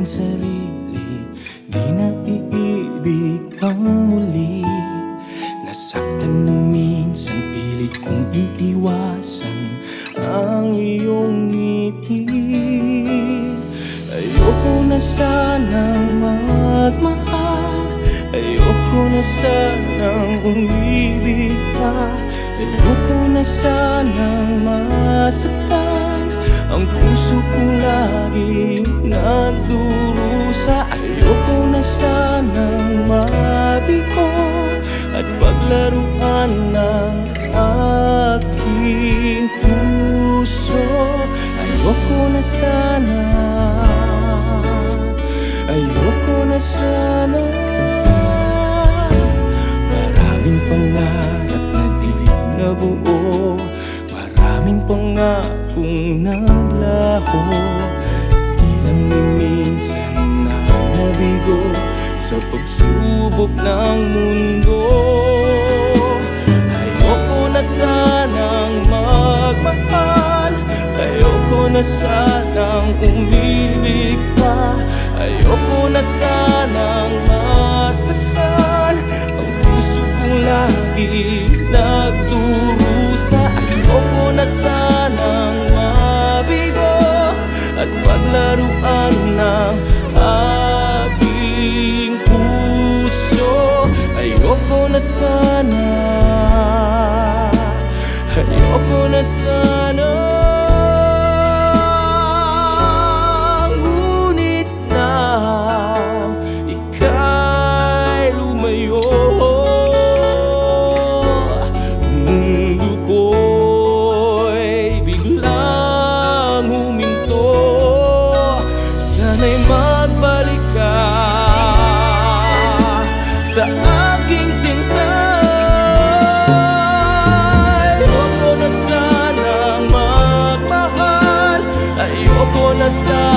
sarili, di na iibig ang muli. Nasaktan na minsan, pilit kong iiwasan ang iyong ngiti. Ayoko na sanang magmahal, ayoko na sanang umibig pa, ayoko na sanang masaktan ang puso kong laging nagdurusa. Ayoko na sanang mabigo at paglaruan ng aking puso. Ayoko na sana, ayoko na sana. Maraming pangarap na di nabuo, maraming pangakong naglaho, di lang ni minsan na nabigo sa pagsubok ng mundo. Ayoko na sanang magmahal, ayoko na sanang umibig pa, ayoko na sanang masaktan ang puso kong lagi nagdurusa. Ayoko na sanang mabigo at paglaruan ng aking puso. Ayoko na sana, ayoko na sana. Ngunit nang ika'y lumayo, mundo ko'y biglang huminto. Sana'y magbalik ka sa aking sinta. Ayoko na sanang magmahal, ayoko na sanang